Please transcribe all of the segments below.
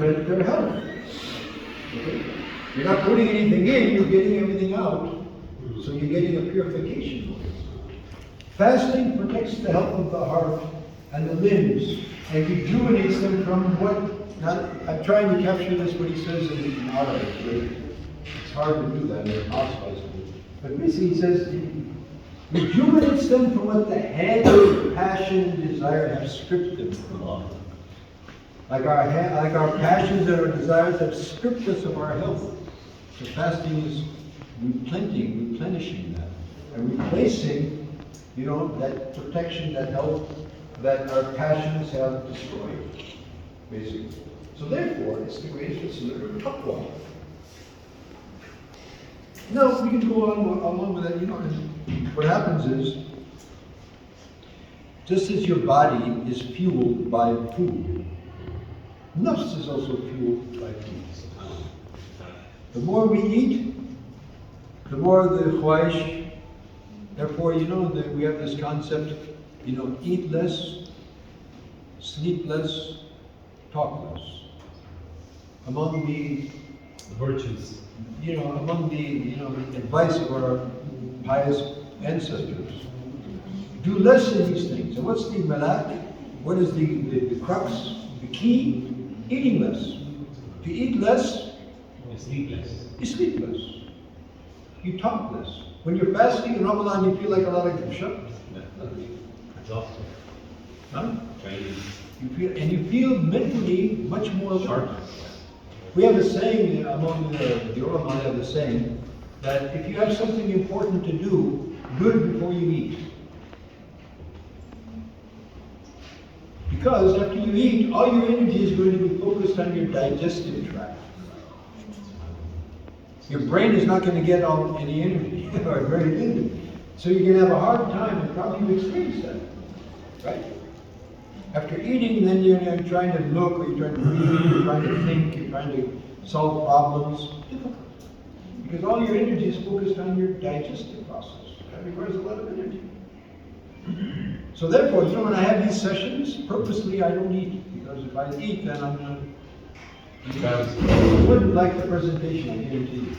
supplement their health. Okay? You're not putting anything in, you're getting everything out. So you're getting a purification. Fasting protects the health of the heart and the limbs and rejuvenates them from what, now, I'm trying to capture this, what he says in Arabic. It's hard to do that, it's impossible. But basically he says, rejuvenates them from what the head, passion, and desire have stripped them from. Like our passions and our desires have stripped us of our health. So fasting is replenishing that, and replacing, that protection, that health that our passions have destroyed, basically. So therefore, it's the greatest facilitator of taqwa. Now, we can go on along with that, and what happens is, just as your body is fueled by food, nafs is also fueled by food. The more we eat, the more the khwaish. Therefore, that we have this concept, eat less, sleep less, talk less. Among the virtues. Among the advice of our pious ancestors, do less in these things. And what's the malak? What is the crux? The key? Eating less. If you eat less, you sleep less. You sleep less. You talk less. When you're fasting in Ramadan, you feel like a lot of shut. Exhausted. Huh? You feel mentally much more sharp. We have a saying among the ulama, have a saying that if you have something important to do, do it before you eat. Because after you eat, all your energy is going to be focused on your digestive tract. Your brain is not going to get any energy, or very little. So you're going to have a hard time, and probably you've experienced that, right? After eating, then you're trying to look, or you're trying to read, you're trying to think, you're trying to solve problems. Because all your energy is focused on your digestive process. That requires a lot of energy. So therefore, when I have these sessions, purposely I don't eat. Because if I eat, then I'm going to... I wouldn't like the presentation, I guarantee you.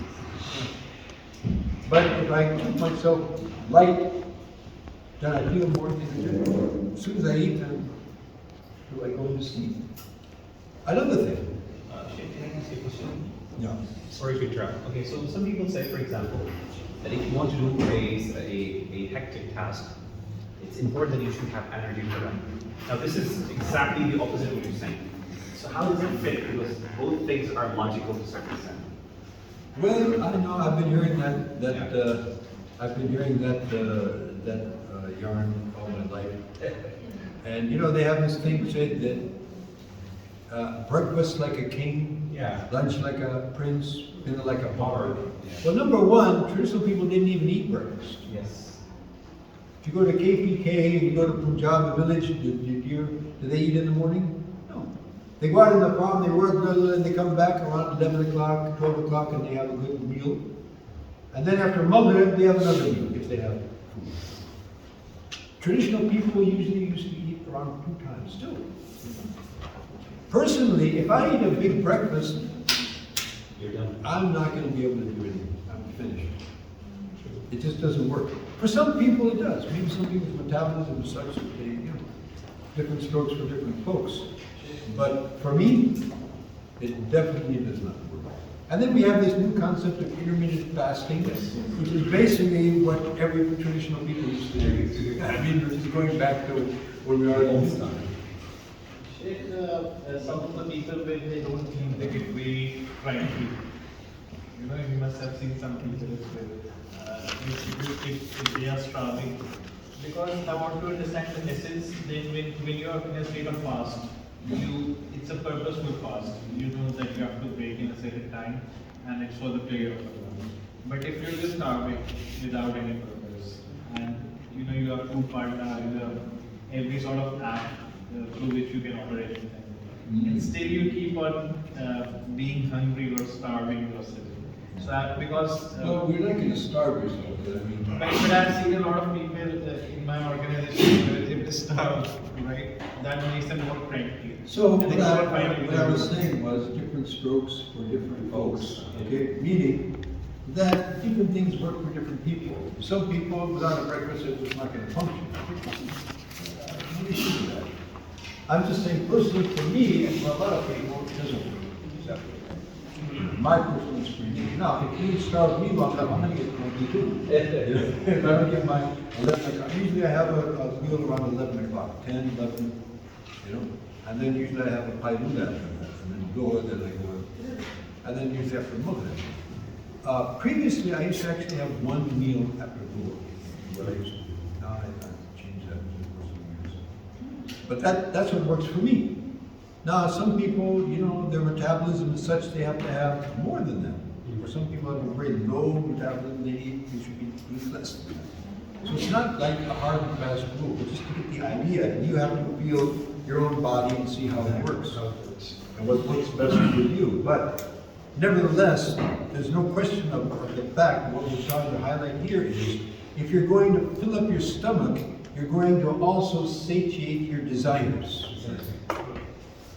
But if I keep myself light, then I feel more energetic. As soon as I eat, then I go to sleep. Another thing. Can I ask you a question? Yeah. Sorry to interrupt. Okay, so some people say, for example, that if you want to do a hectic task, it's important that you should have energy for that. Now, this is exactly the opposite of what you're saying. So how does it fit? Because both things are logical to a certain extent. Well, I know I've been hearing that yarn all my life, and they have this thing said that breakfast like a king, lunch like a prince, dinner like a pauper. Yeah. Well, number one, traditional people didn't even eat breakfast. Yes. If you go to KPK, you go to Punjab, the village, do they eat in the morning? They go out in the farm, they work a little, and they come back around 11 o'clock, 12 o'clock, and they have a good meal. And then after Maghrib, they have another meal, if they have food. Traditional people usually used to eat around 2 times, too. Personally, if I eat a big breakfast, you're done. I'm not going to be able to do anything. I'm finished. It just doesn't work. For some people, it does. Maybe some people's metabolism is such that they, different strokes for different folks. But for me, it definitely does not work. And then we have this new concept of intermittent fasting, which is basically what every traditional people used to do. I mean, this is going back to where we are in this time. Sheikh, some of the people, when they don't eat, they get very cranky. You must have seen some people if they are starving. Because I want to understand the essence, then when you are in a state of fast, it's a purposeful fast. You know that you have to break in a certain time, and it's for the prayer of Allah. But if you're just starving without any purpose, and you have 2 partners, you have every sort of app through which you can operate, and still you keep on being hungry or starving yourself. So because Well, we're not gonna starve yourself, but I mean. but I've seen a lot of people in my organization where they starve, right? That makes them more cranky. So And they can't find what I anything. was saying was different strokes for different folks, okay? Meaning that different things work for different people. Some people, without a breakfast, are just not gonna function. No issue with that. I'm just saying personally for me and for a lot of people, it doesn't work. Exactly. My personal experience. Now, if you starve me long enough, I'm gonna get 22. If I don't get my 11 o'clock, usually I have a meal around 11 o'clock, 10, 11, you know? And then usually I have a pailula after that, and then go, then I go, and then usually after Maghrib. Previously, I used to actually have one meal after Dhuhr, what I used to do. Now I changed that to the years. But that's what works for me. Now, some people, you know, their metabolism is such they have to have more than that. For some people have a very low metabolism, they should be eat less than that. So it's not like a hard and fast rule, but just to get the idea, and you have to feel your own body and see how it works and what works best for you. But nevertheless, there's no question of the fact, what we're trying to highlight here is, if you're going to fill up your stomach, you're going to also satiate your desires.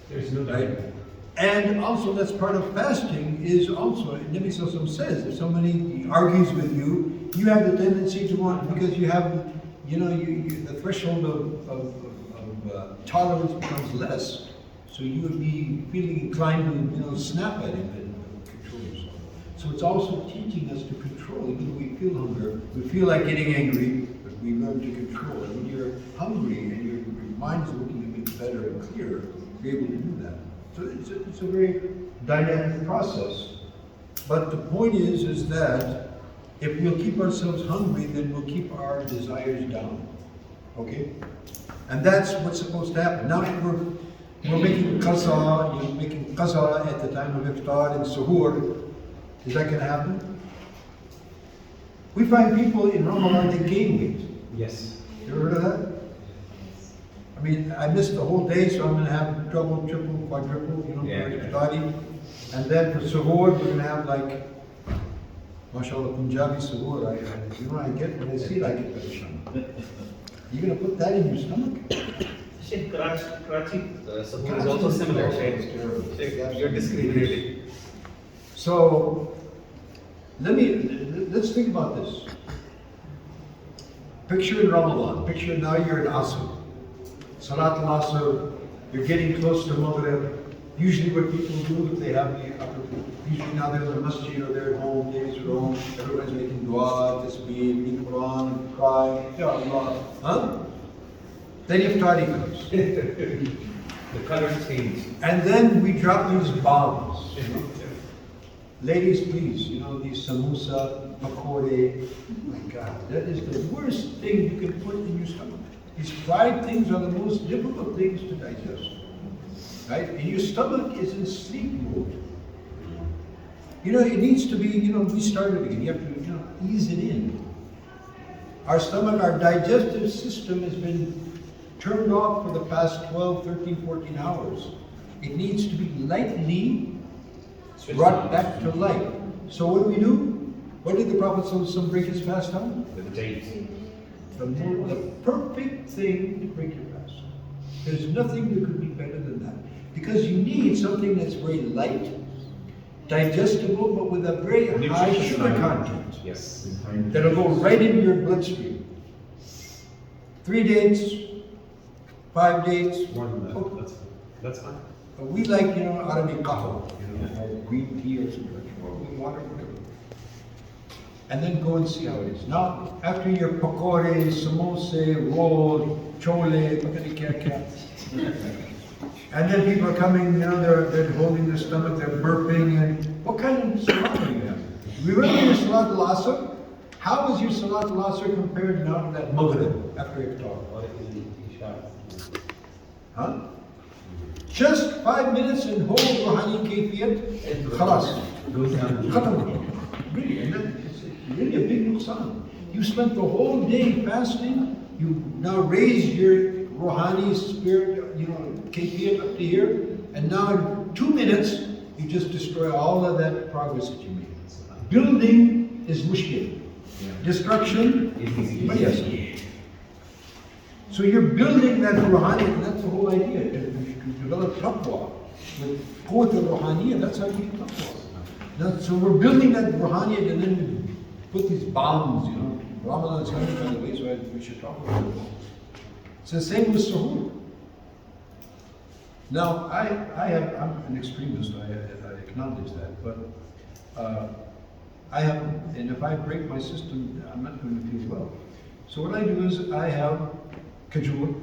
There's no Right? doubt. And also that's part of fasting is also, Nabi Sallallahu Alaihi Wasallam says, if somebody argues with you, you have the tendency to want, because you have, you know, the threshold of tolerance becomes less. So you would be feeling inclined to, you know, snap at him and control yourself. So it's also teaching us to control. Even though we feel hunger, we feel like getting angry, but we learn to control. And when you're hungry and your mind is working a bit better and clearer, you're able to do that. So it's a very dynamic process. But the point is that if we'll keep ourselves hungry, then we'll keep our desires down. Okay? And that's what's supposed to happen. Now we're making qaza, you're making qaza at the time of iftar and suhoor. Is that going to happen? We find people in Ramadan, they gain weight. Yes. You ever heard of that? I mean, I missed the whole day, so I'm going to have double, triple, quadruple, you know, Yeah. for iftar. And then for suhoor, we're going to have like, mashallah, Punjabi suhoor. You know, I get when I see it, I get that. You're going to put that in your stomach? Sheikh, Karachi support is also similar, Sheikh. You're discriminating. So, let's think about this. Picture in Ramadan, picture now you're in Asr. Salat al-Asr, you're getting close to Maghrib. Usually what people do, if they have usually now they're in the masjid or they're at home, ladies are home, everyone's making dua, tasbih, reading Quran, crying, Ya Allah. Huh? Then iftari comes. The colors change. And then we drop these bombs. You know? Ladies, please, you know, these samosa, pakore, oh my God, that is the worst thing you can put in your stomach. These fried things are the most difficult things to digest. Right? And your stomach is in sleep mode. You know, it needs to be, you know, restarted again. You have to, you know, ease it in. Our stomach, our digestive system has been turned off for the past 12, 13, 14 hours. It needs to be lightly brought back to life. So what do? What did the Prophet ﷺ break his fast on? With the dates. The perfect thing to break your fast. There's nothing that could be better than that. Because you need something that's very light, digestible, but with a very high sugar content. Yes. That'll go right into your bloodstream. 3 dates, 5 dates. More than that. That's fine. We like, you know, Arabic qahwa, you know, or green tea or something, or water, whatever. And then go and see how it is. Now, after your pakore, samosa, roll, chole, patani kya kya. And then people are coming, you know, they're holding their stomach, they're burping, and what kind of salat are you having? Remember your salat al-asr? How is your salat al-asr compared now to that maghrib after iftar? Huh? Just 5 minutes and whole ruhani kayfiyat, khalas. Khatam. Really, and it's really a big nuqsan. You spent the whole day fasting, you now raised your ruhani spirit, you know, kayfiyat up to here, and now in 2 minutes, you just destroy all of that progress that you made. Building is mushkil. Yeah. Destruction, It's easy. yes. So you're building that ruhani, and that's the whole idea, to develop taqwa. With quwwat al-ruhaniyya, that's how you get taqwa. So we're building that ruhaniyya, and then we put these bombs, you know. Ramadan is coming, by the way, so we should talk about it. It's the same with suhoor. Now, I'm an extremist, I acknowledge that, but and if I break my system, I'm not going to feel well. So what I do is I have kajur,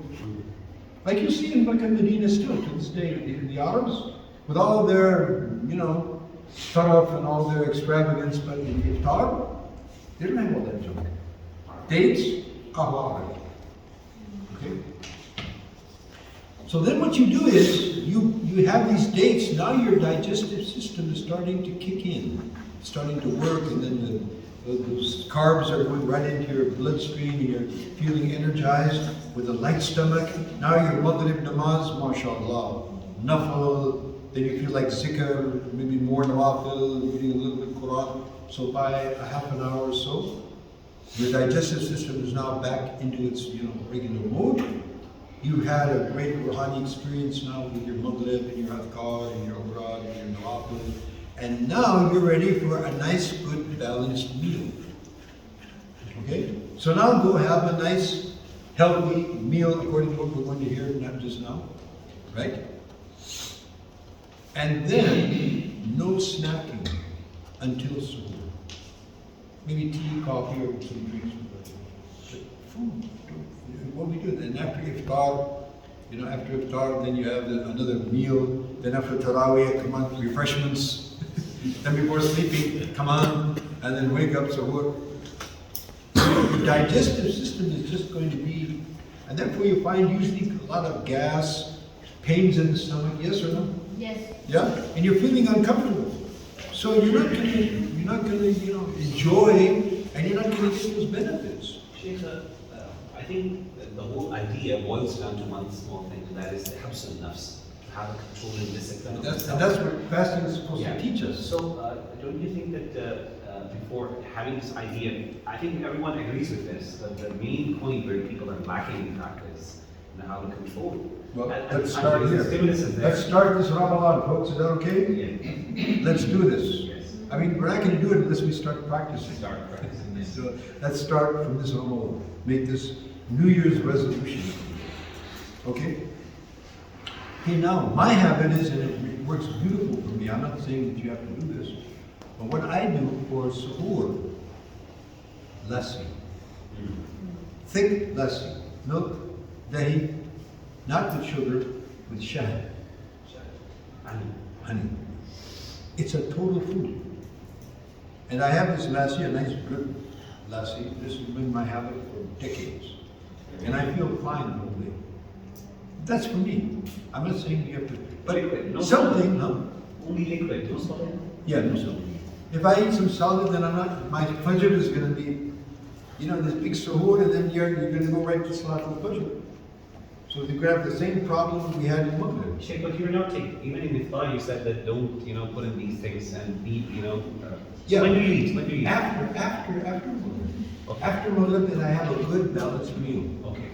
like you see in Mecca and Medina still to this day, the Arabs, with all their, you know, taraf and all their extravagance, but in the iftar, they don't have all that junk. Dates, qahwa. Okay? So then what you do is, you have these dates, now your digestive system is starting to kick in, starting to work, and then those carbs are going right into your bloodstream, and you're feeling energized with a light stomach. Now your maghrib namaz, mashallah, nafal, then you feel like zikr, maybe more nawafil, reading a little bit Quran. So by a half an hour or so, your digestive system is now back into its regular mode. You had a great Ruhani experience now with your maghrib and your adhkar and your awrad and your nawafil. And now you're ready for a nice, good, balanced meal. Okay? So now go have a nice, healthy meal according to what we're going to hear, not just now. Right? And then, no snacking until suhoor. Maybe tea, coffee, or some drinks. But food. What we do, and after iftar, then you have another meal. Then after tarawih, come on, refreshments. Then before sleeping, come on, and then wake up. So the digestive system is just going to be, and therefore you find usually a lot of gas, pains in the stomach. Yes or no? Yes. Yeah, and you're feeling uncomfortable. So you're not going to enjoy, and you're not going to get those benefits. Sheikh, I think the whole idea boils down to one small thing, and that is the habs al-nafs, to have a control and discipline. And that's what fasting is supposed to teach us. So, don't you think that before having this idea, I think everyone agrees with this, that the main point where people are lacking in practice, how to control it. Well, And let's start the here. stimulus is there. Let's start this Ramadan, folks. Is that okay? Yeah. Let's do this. Yes. I mean, we're not going to do it unless we start practicing. Start practicing, yes. So let's start from this Ramadan. Make this New Year's resolution. Okay? Okay, now, my habit is, and it works beautiful for me, I'm not saying that you have to do this, but what I do for suhoor, lassi. Thick lassi. Milk, dahi, not with sugar, with shahad. Honey. It's a total food. And I have this lassi, a nice good lassi. This has been my habit for decades. And I feel fine the whole day. That's for me. I'm not saying you have to, but Liquid, no something, solid. no? Only liquid, no solid. Yeah, no solid. If I eat some solid, then my fajr is going to be, this big suhoor, and then you're going to go right to salat al-fajr. So if you grab the same problem we had in Maghrib. Sheikh, but you're not taking, even in iftar you said that don't, put in these things and eat, Yeah. When do you eat? When do you eat? After Maghrib. Okay. After Maghrib, then I have a good balanced meal. Okay.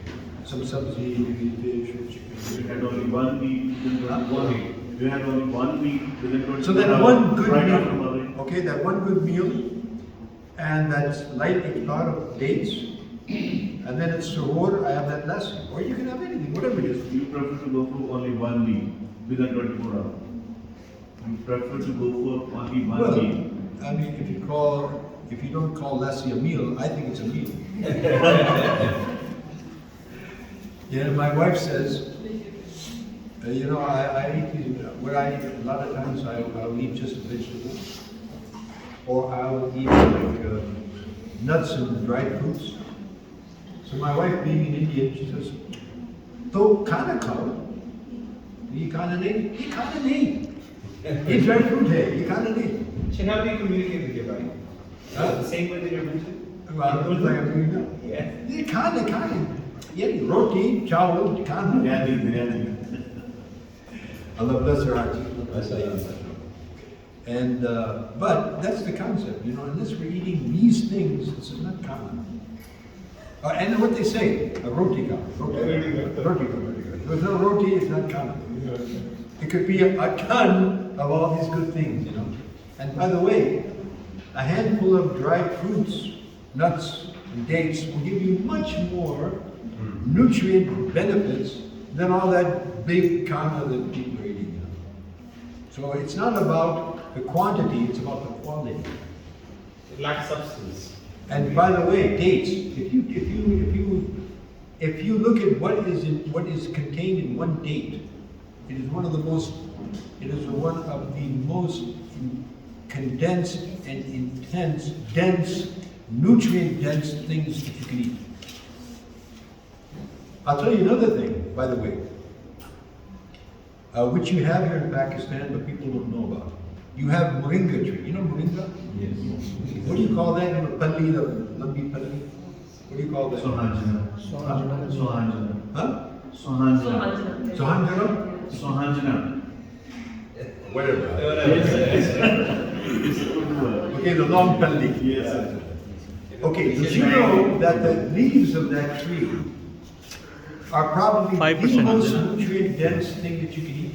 Some sabzi, maybe fish or chicken. You had only 1 week within 24 hours. You had only 1 week within 24 hours. So that one good right after meal, Maghrib. okay, that one good meal, and that's light iftar of dates, and then it's suhoor, I have that lassi. Or you can have anything, whatever it is. You prefer to go for only 1 week within 24 hours. You prefer to go for only 1 Well, week. I mean, if you don't call lassi a meal, I think it's a meal. Yeah, my wife says, I eat these, what I eat, a lot of times I'll eat just vegetables, or I'll eat like nuts and dried fruits. So my wife being in India, she says, "To khana khao." Ye khana nahi? Ye khana nahi. Ye dry fruit hai, ye khana nahi. Sheikh, how do you communicate with your wife? Huh? The same way that you're mentioning? Well, it's like I'm doing now. Yeah. Ye khana. Ye roti, chawal, khana. Biryani. Allah bless her heart. And, but that's the concept, you know, unless we're eating these things, this is not common. And what they say, a roti ka. Roti. If there's no roti, it's not common. It could be a ton of all these good things, you know. And by the way, a handful of dried fruits, nuts, and dates will give you much more nutrient benefits than all that big kana that people are eating, you know. So it's not about the quantity, it's about the quality. It lacks substance. And by the way, dates. If you look at what is contained in one date, it is one of the most condensed and intense, dense, nutrient-dense things that you can eat. I'll tell you another thing, by the way, which you have here in Pakistan, but people don't know about. You have moringa tree. You know moringa? Yes. What do you call that? You know, palli, the lambi palli. What do you call that? Sohanjana. Huh? Sohanjana. Sohanjana? Sohanjana. Whatever. It's a good word. Okay, the long palli. Yes. Okay, did you know that the leaves of that tree are probably the 5% most Anjana. nutrient-dense thing that you can eat?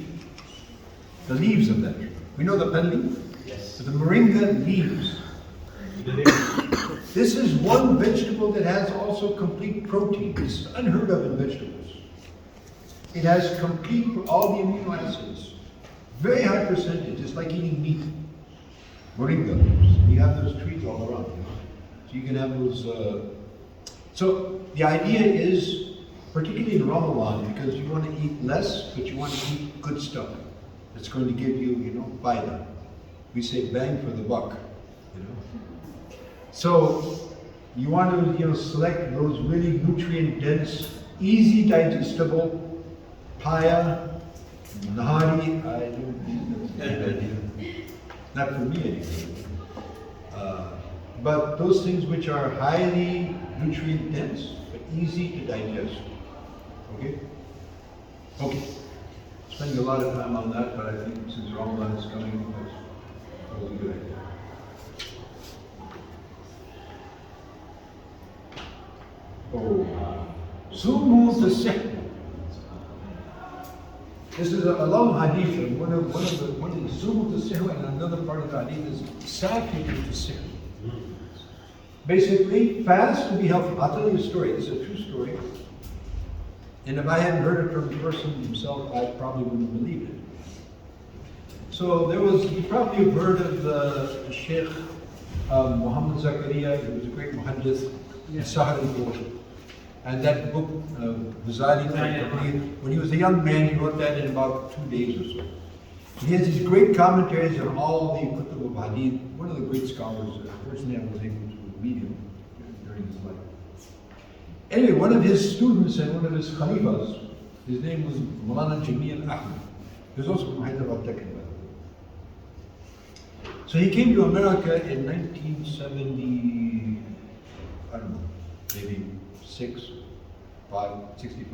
The leaves of that tree. We know the palli? Yes. The moringa leaves. This is one vegetable that has also complete protein. It's unheard of in vegetables. It has complete, all the amino acids. Very high percentage. It's like eating meat. Moringa leaves. You have those trees all around, you know. So you can have those. So the idea is, particularly in Ramadan, because you want to eat less, but you want to eat good stuff. It's going to give you, you know, faida. We say bang for the buck, you know. So you want to, you know, select those really nutrient-dense, easy digestible, paya, nahari. I don't think that's a good idea. Not for me anyway. But those things which are highly nutrient-dense, but easy to digest. Okay? Okay. Spending a lot of time on that, but I think since Ramadan is coming, that was a good idea. Oh, Sumu Tasih. This is a long hadith, and one of the Sumu Tasih, and another part of the hadith is Safi Tasih. Basically, fast to be healthy. I'll tell you a story. This is a true story. And if I hadn't heard it from the person himself, I probably wouldn't have believed it. So there was, you probably have heard of the Shaykh Muhammad Zakaria. He was a great muhaddith, Sahar al-Ghul. And that book, Ghazali, when he was a young man, he wrote that in about 2 days or so. He has these great commentaries on all the Kutub of Hadith. One of the great scholars, unfortunately I was able to meet him during his life. Anyway, one of his students and one of his khalifas, his name was Maulana Jamil Ahmed. He was also from Hyderabad, Deccan, by the way. So he came to America in 1970, I don't know, maybe 65, 60,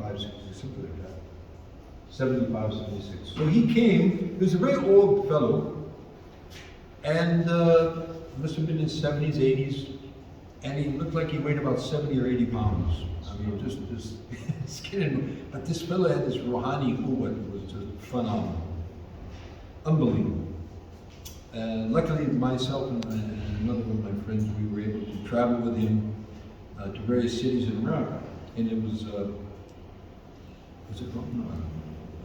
something like that. 75, 76. So he came, he was a very old fellow, and must have been in his 70s, 80s, and he looked like he weighed about 70 or 80 pounds. I mean, just skin. But this fellow had this Rouhani quwwat, it was just phenomenal. Unbelievable. And luckily, myself and another one of my friends, we were able to travel with him to various cities in America. And it was it wrong? No.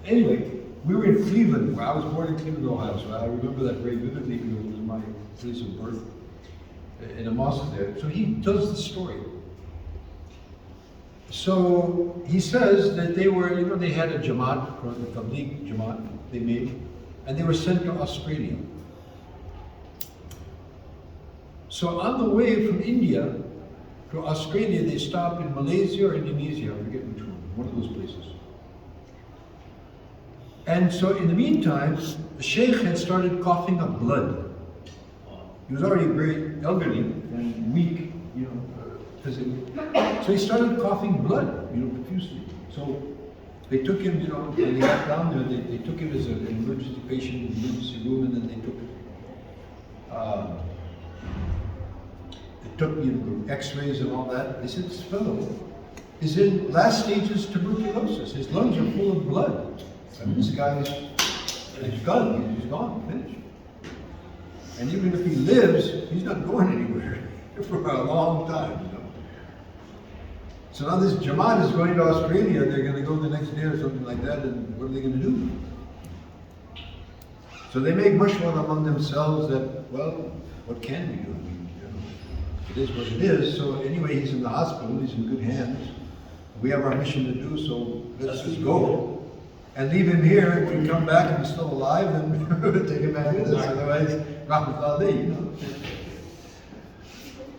Anyway, we were in Cleveland. Well, I was born in Cleveland, Ohio, so I remember that very vividly because it was my place of birth in a mosque there. So he tells the story. So he says that they were, you know, they had a Jamaat, the Tabligh Jamaat they made, and they were sent to Australia. So on the way from India to Australia, they stopped in Malaysia or Indonesia, I forget which one of those places. And so in the meantime, the Shaykh had started coughing up blood. He was already very elderly and weak, you know, physically. So he started coughing blood, you know, profusely. So they took him, you know, when they got down there, they took him as an emergency patient in the emergency room, and then they took took the x-rays and all that. They said, this fellow is in last stages tuberculosis. His lungs are full of blood. And this guy's done. He's gone, finished. And even if he lives, he's not going anywhere for a long time, you know. So now this Jamaat is going to Australia. They're going to go the next day or something like that. And what are they going to do? So they make mashwara among themselves that, well, what can we do? I mean, you know, it is what it is. So anyway, he's in the hospital. He's in good hands. We have our mission to do, so let's just go. And leave him here. If we come back and he's still alive, then take him back with us. Otherwise, Rahmatullah, you know.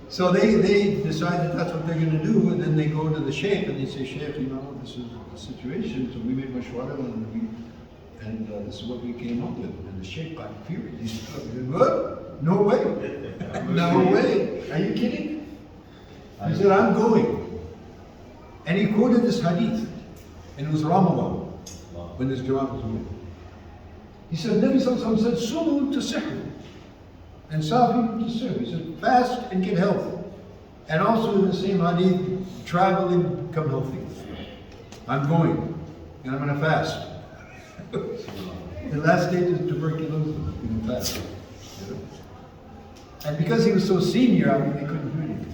So they decide that that's what they're going to do, and then they go to the Shaykh and they say, Shaykh, you know, this is the situation. So we made mashwara and this is what we came up with. And the Shaykh got furious. He said, what? No way. No way. Are you kidding? He said, I'm going. And he quoted this hadith, and it was Ramadan, when this Jamaat was moving. He said, Nabi Sallallahu Alaihi Wasallam said, Sumu to sihr, and Safi to sihr. He said, fast and get health. And also in the same hadith, travel and become healthy. I'm going, and I'm going to fast. The last stage is tuberculosis, you know, fast. You know? And because he was so senior, I mean, they couldn't do anything.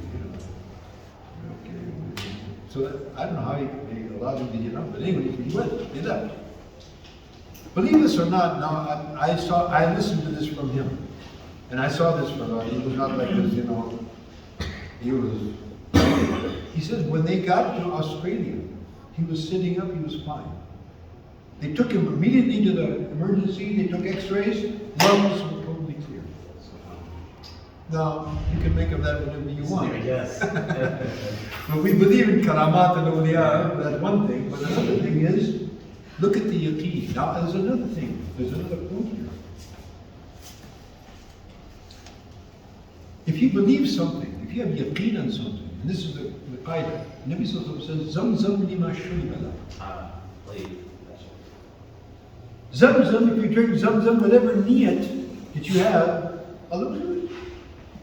So I don't know how he allowed him to get up, but anyway, he went, he left. Believe this or not, now I listened to this from him, and I saw this from him. He was not like this, you know. He says when they got to Australia, he was sitting up, he was fine. They took him immediately to the emergency, they took x-rays, lungs were totally clear. Now, you can make of that whatever you want. Yes. But we believe in karamat and awliya, that's one thing. But another thing is, look at the yaqeen. Now, there's another thing. There's another point here. If you believe something, if you have yaqeen on something, and this is the qaida, Nabi Sallallahu Alaihi Wasallam says, Zamzam lima shuriba lah. Zamzam, if you drink Zamzam, whatever niyat that you have, Allah will do it.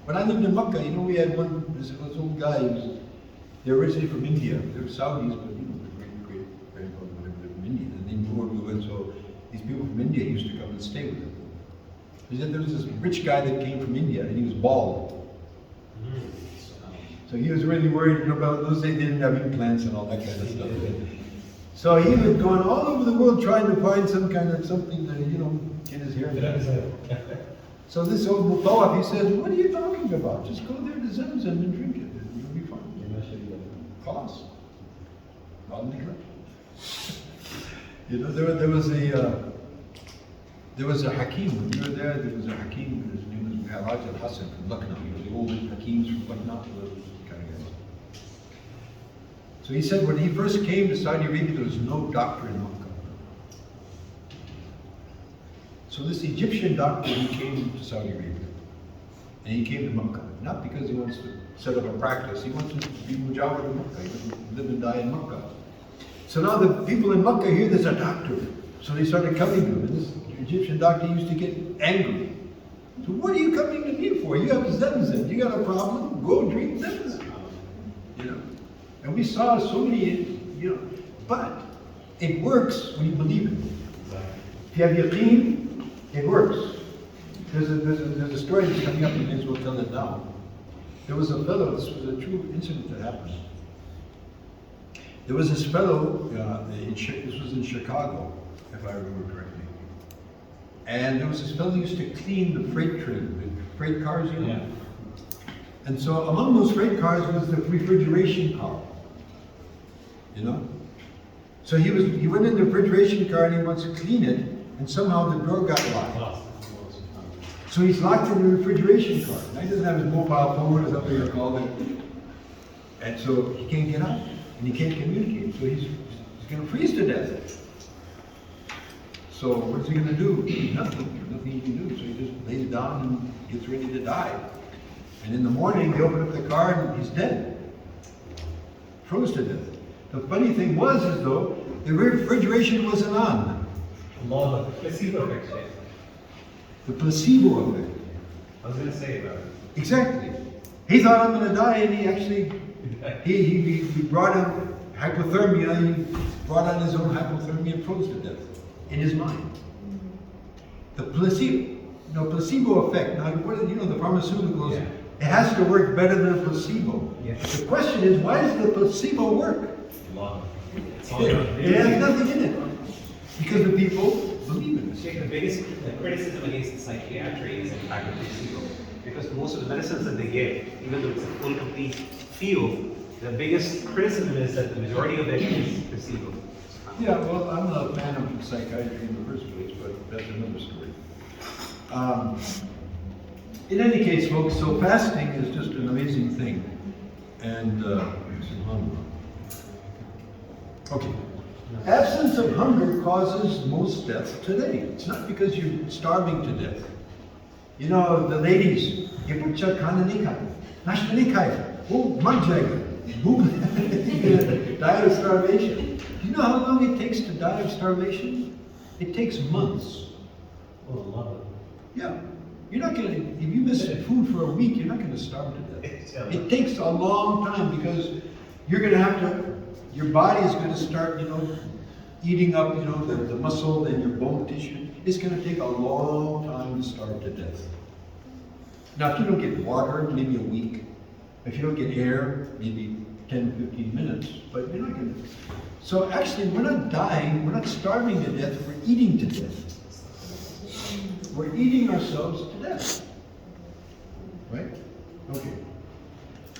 When I lived in Makkah, you know, we had this old guy, they're originally from India. They were Saudis, but you know, the great grandfather, whatever, they're from India. And they knew where we went, so these people from India used to come and stay with them. He said there was this rich guy that came from India, and he was bald. So he was really worried about those days. They didn't have implants and all that kind of stuff. So he was going all over the world trying to find some kind of something to, you know, get his hair. So this old Mutawaf, he says, what are you talking about? Just go there to Zamzam and drink it, and you'll be fine. Class. You know, there was a Hakim, when you were there was a Hakim, his name was Mi'raj al-Hassan from Lucknow. He was the old Hakims from Lucknow, those kind of guys. So he said when he first came to Saudi Arabia, there was no doctor in Makkah. So this Egyptian doctor, he came to Saudi Arabia. And he came to Makkah, not because he wants to set up a practice, he wants to be mujawwid in Makkah, he wants to live and die in Makkah. So now the people in Makkah hear there's a doctor. So they started coming to him, and this Egyptian doctor used to get angry. So what are you coming to me for? You have Zamzam, you got a problem? Go drink Zamzam. You know? And we saw so many, you know, but it works when you believe it. If you have yaqeen, it works. There's a story that's coming up, and may as well tell it now. There was a fellow, this was a true incident that happened. There was this fellow, this was in Chicago, if I remember correctly. And there was this fellow who used to clean the freight train, the freight cars, you know. Yeah. And so among those freight cars was the refrigeration car, you know. So he went in the refrigeration car and he wants to clean it, and somehow the door got locked. So he's locked in the refrigeration car. Now he doesn't have his mobile phone or something to call it. And so he can't get out, and he can't communicate. So he's going to freeze to death. So what's he going to do? Nothing. Nothing he can do. So he just lays down and gets ready to die. And in the morning, they open up the car and he's dead. Froze to death. The funny thing was is though, the refrigeration wasn't on. The placebo effect. The placebo effect. I was going to say about it. Exactly. He thought I'm gonna die, and he actually, he brought on hypothermia, he brought on his own hypothermia and froze to death in his mind. The placebo effect. Now, the pharmaceuticals, Yeah. it has to work better than a placebo. Yeah. The question is, why does the placebo work? It's all It has nothing in it. Because the people believe in it. Sheikh, the biggest criticism against psychiatry is in fact the placebo. Because most of the medicines that they give, even though it's a full complete field, the biggest criticism is that the majority of it is placebo. Yeah, well, I'm not a fan of psychiatry in the first place, but that's another story. In any case, folks, so fasting is just an amazing thing. And, okay. Absence of hunger causes most deaths today. It's not because you're starving to death. You know, the ladies, "Ipucha khana nahi khaya, nashta nahi khaya, wo mar jayega." Die of starvation. Do you know how long it takes to die of starvation? It takes months. Oh, Allah. Yeah. You're not gonna, if you miss food for a week, you're not gonna starve to death. It takes a long time because you're gonna have to, your body is gonna start, eating up, the muscle and your bone tissue. It's gonna take a long time to starve to death. Now, if you don't get water, maybe a week. If you don't get air, maybe 10, 15 minutes, but you're not gonna. So actually, we're not dying, we're not starving to death, we're eating to death. We're eating ourselves to death. Right? Okay.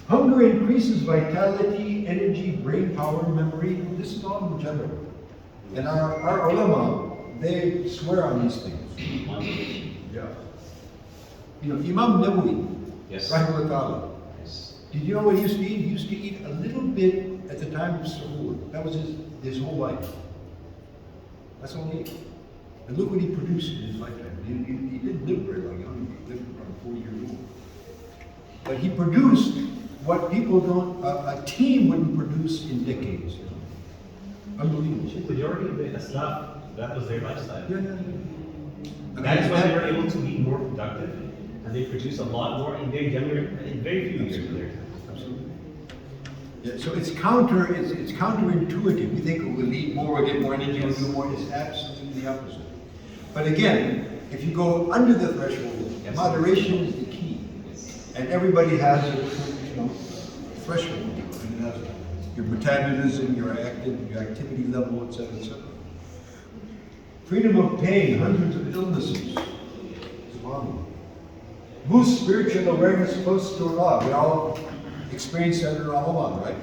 Hunger increases vitality, energy, brain power, memory. This is all in general. And our ulama, they swear on these things. Yeah. Imam Nawawi, Yes. rahimahullah, Yes. did you know what he used to eat? He used to eat a little bit at the time of suhoor. That was his whole life. That's all he ate. And look what he produced in his lifetime. He didn't live very long. He lived around 40 years old. But he produced what people a team wouldn't produce in decades. Unbelievable. The majority of the Islam, that was their lifestyle. Yeah. That is why they were able to be more productive, and they produce a lot more in their in very few years of their time. Absolutely. Yeah, so it's counterintuitive. We think we'll eat more, we'll get more energy, we'll do more. It's absolutely the opposite. But again, if you go under the threshold, Yes. moderation is the key. And everybody has a threshold. And it has your metabolism, your activity level, etc., etc. Freedom of pain, hundreds of illnesses. Subhanallah. Boost spiritual awareness close to Allah. We all experience that in Ramadan, right?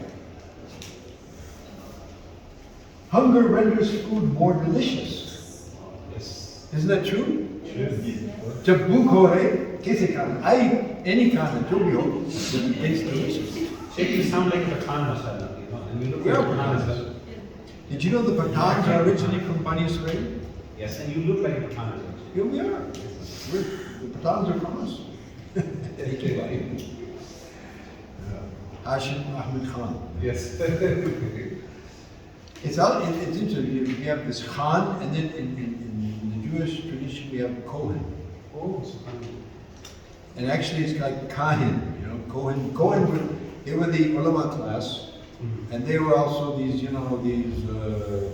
Hunger renders food more delicious. Yes. Isn't that true? True. जब भूख हो रहे कैसे खाना any खाना जो भी हो it tastes delicious. Sheikh, you sound like a Pathan, mashallah. And you look like a Pathan as well. Did you know the Pathans are originally from Bani Israel? Yes, and you look like a Pathan as well. Here we are. The Pathans are from us. Hashim Ahmed Khan. Yes. It's interesting. We have this Khan, and then in the Jewish tradition we have Kohen. Oh, subhanallah. And actually it's like Kahin, Kohen. They were the ulama class, and they were also these,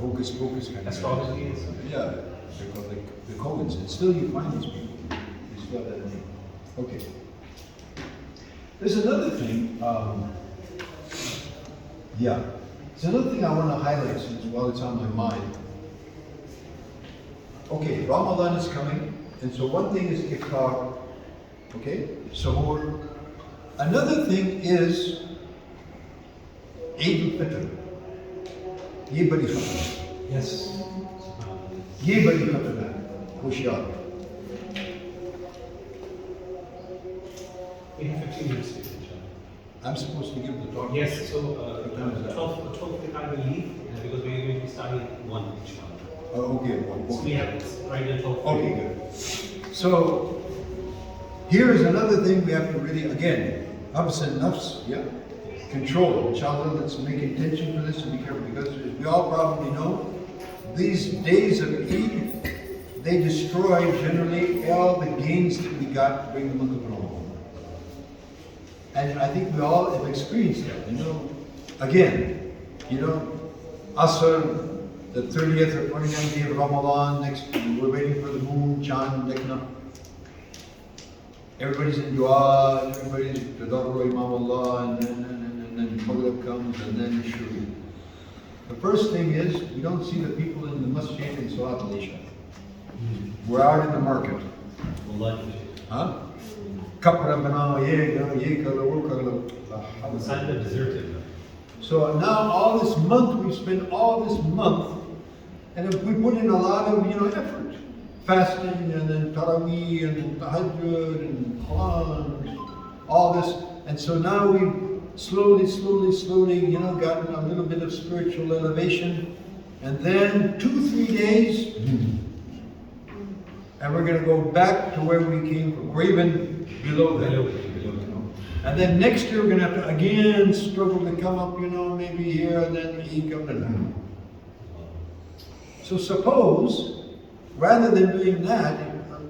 hocus pocus kind of Astrology and stuff. Yeah, they're called the Kohens, and still you find these people. They still have that name. Okay. There's another thing, there's another thing I want to highlight while it's on my mind. Okay, Ramadan is coming, and so one thing is iftar, okay, suhoor. Another thing is Eid al-Fitr. Ye badi khatar hai. Yes. Ye badi khatar hai. Hoshiar. We have 15 minutes, inshallah. I'm supposed to give the talk. Yes, so What time is that? 12 I will leave because we are going to be starting at 1, inshallah. Oh, okay. So we have right at 12. Okay, good. So, here is another thing we have to really, again, habs and nafs, yeah? Control. Inshallah, let's make intention for this and be careful because as we all probably know, these days of Eid, they destroy generally all the gains that we got during the month of Ramadan. And I think we all have experienced that, you know. Again, you know, Asr, the 30th or 29th day of Ramadan, next, we're waiting for the moon, Chand, Dekna. Everybody's in dua, everybody's Tadarru Imam Allah, and then Maghrib comes, and then Shuri. The first thing is, we don't see the people in the masjid in Salat al-Isha. We're out in the market. Huh? Kapra banana, ye karo. Sign the deserted. So now all this month, we spend all this month, and if we put in a lot of, you know, effort. Fasting, and then Taraweeh, and Tahajjud, and Quran, all this. And so now we've slowly, you know, gotten a little bit of spiritual elevation. And then 2-3 days, and we're going to go back to where we came from, or even below that. And then next year we're going to have to again struggle to come up, you know, maybe here, and then he come down. So suppose, rather than doing that,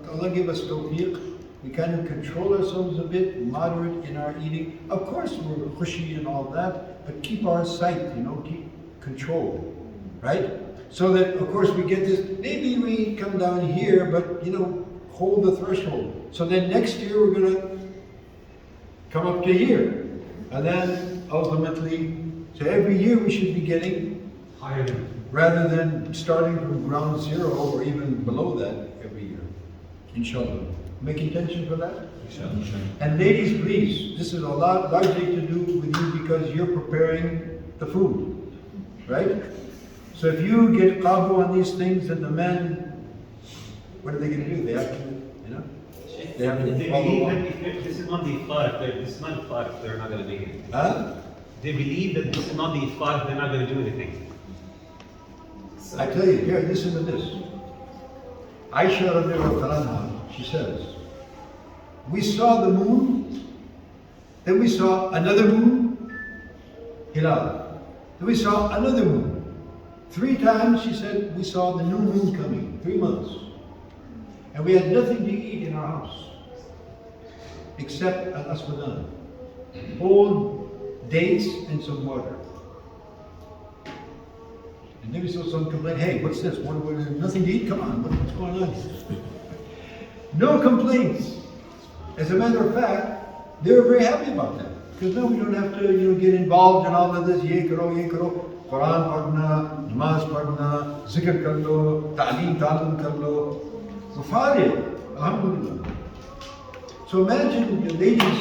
Allah give us tawfiq, we kind of control ourselves a bit, moderate in our eating. Of course we're khushi and all that, but keep our sight, you know, keep control, right? So that, of course, we get this, maybe we come down here, but, you know, hold the threshold. So then next year we're going to come up to here. And then ultimately, so every year we should be getting higher, rather than starting from ground zero or even below that every year. Inshallah. Make intention for that? Inshallah. And ladies, please, this is a lot largely to do with you because you're preparing the food, right? So if you get qabu on these things, then the men, what are they going to do? They have to, you know? They have to They follow believe along. that if this is not the iftar, this is not iftar, they're not going to make it. Huh? They believe that this is not the iftar, they're not going to do anything. I tell you, here, listen to this. Aisha radiallahu anha, she says, we saw the moon, then we saw another moon, hilal. Then we saw another moon. 3 times, she said, we saw the new moon coming, 3 months. And we had nothing to eat in our house, except al-aswadan, old dates and some water. And then we saw some complain, hey, what's this? What, nothing to eat? Come on, what's going on here? No complaints. As a matter of fact, they were very happy about that. Because now we don't have to, you know, get involved in all of this, ye karo, Quran padhna, namaz padhna, zikr kar lo, ta'aleem kar lo. So Fadil, alhamdulillah. So imagine, ladies,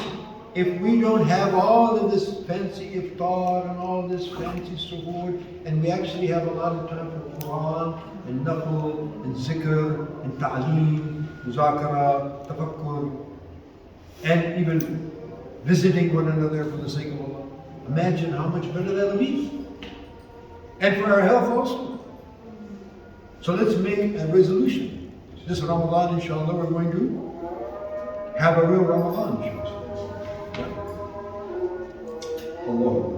if we don't have all of this fancy iftar and all this fancy suhoor, and we actually have a lot of time for Quran and nafl and zikr and ta'aleem, muzakara, tafakkur, and even visiting one another for the sake of Allah. Imagine how much better that'll be. And for our health also. So let's make a resolution. This Ramadan, inshallah, we're going to have a real Ramadan, inshallah. Allah.